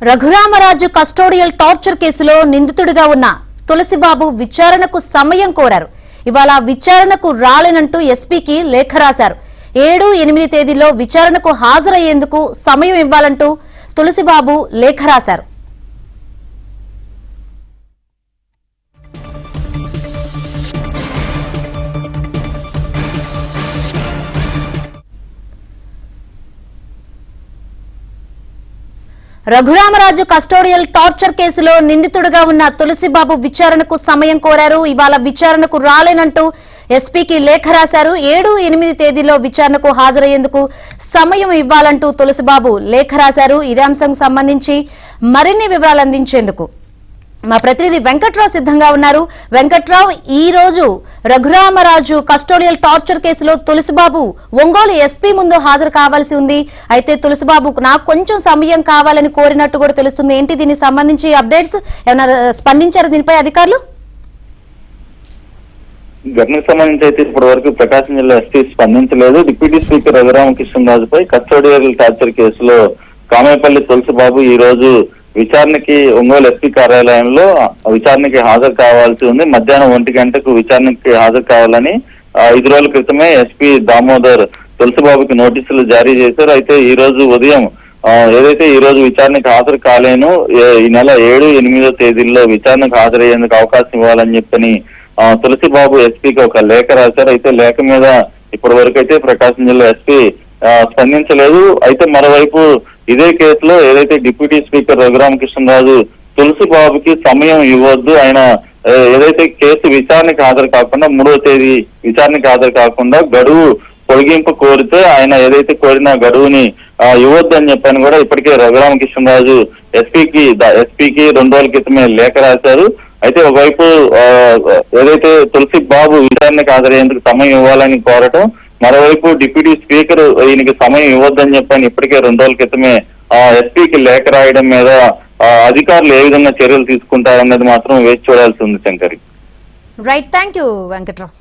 Raghurama Raju custodial torture కేసులో నిందితుడిగా ఉన్న తులసిబాబు విచారణకు సమయం కోరారు. ఇవాళ విచారణకు రాలేనంటూ ఎస్పీకి లేఖ రాశారు. 7, 8 తేదీల్లో విచారణకు హాజరయ్యేందుకు సమయం ఇవ్వాలంటూ తులసిబాబు లేఖ రాశారు. రఘురామరాజు కస్టోడియల్ టార్చర్ కేసులో నిందితుడిగా ఉన్న తులసిబాబు విచారణకు సమయం కోరారు. ఇవాళ విచారణకు రాలేనంటూ ఎస్పీకి లేఖ రాశారు. 7, 8 తేదీలో విచారణకు హాజరయ్యేందుకు సమయం ఇవ్వాలంటూ తులసిబాబు లేఖ రాశారు. ఇదే అంశంకు సంబంధించి మరిన్ని వివరాలు అందించేందుకు మా ప్రతినిధి వెంకట్రావు సిద్ధంగా ఉన్నారు. వెంకట్రావు, ఈ రోజు రఘురామరాజు కస్టోడియల్ టార్చర్ కేసులో తులసిబాబు ఒంగోలు ఎస్పీ ముందు హాజరు కావాల్సి ఉంది. అయితే తులసిబాబు నాకు కొంచెం సమయం కావాలని కోరినట్టు కూడా తెలుస్తుంది. ఏంటి దీనికి సంబంధించి అప్డేట్స్? ఏమైనా స్పందించారు దీనిపై అధికారులు? ఘటనకు సంబంధించి అయితే ఇప్పటి వరకు ప్రకాశం జిల్లా ఎస్పీ స్పందించలేదు. డిప్యూటీ స్పీకర్ రఘురామకృష్ణరాజుపై కస్టోడియల్ టార్చర్ కేసులో కామేపల్లి తులసిబాబు ఈ రోజు విచారణకి ఒంగోలు ఎస్పీ కార్యాలయంలో విచారణకి హాజరు కావాల్సి ఉంది. మధ్యాహ్నం 1 గంటకు విచారణకి హాజరు కావాలని 5 రోజుల క్రితమే ఎస్పీ దామోదర్ తులసిబాబుకి నోటీసులు జారీ చేశారు. అయితే ఈ రోజు ఉదయం ఏదైతే ఈ రోజు విచారణకు హాజరు కాలేను, ఈ నెల 7, 8 తేదీల్లో విచారణకు హాజరయ్యేందుకు అవకాశం ఇవ్వాలని చెప్పని తులసిబాబు ఎస్పీకి ఒక లేఖ రాశారు. అయితే లేఖ మీద ఇప్పటి వరకు అయితే ప్రకాశం జిల్లా ఎస్పీ స్పందించలేదు. అయితే మరోవైపు ఇదే కేసులో ఏదైతే డిప్యూటీ స్పీకర్ రఘురామకృష్ణరాజు తులసిబాబుకి సమయం ఇవ్వద్దు, ఆయన ఏదైతే కేసు విచారణకు హాజరు కాకుండా 3వ తేదీ విచారణకు హాజరు కాకుండా గడువు పొడిగింపు కోరితే ఆయన ఏదైతే కోరిన గడువుని ఇవ్వద్దు అని చెప్పని కూడా ఇప్పటికే రఘురామకృష్ణరాజు ఎస్పీకి 2 రోజుల క్రితమే లేఖ రాశారు. అయితే ఒకవైపు ఏదైతే తులసిబాబు విచారణకు హాజరయ్యేందుకు సమయం ఇవ్వాలని కోరటం, మరోవైపు డిప్యూటీ స్పీకర్ ఈయనకి సమయం ఇవ్వద్దని చెప్పని ఇప్పటికే 2 రోజుల క్రితమే ఎస్పీకి లేఖ రాయడం మీద అధికారులు ఏ విధంగా చర్యలు తీసుకుంటారన్నది మాత్రం వేచి చూడాల్సి ఉంది. Shankari. Right, thank you Venkatrao.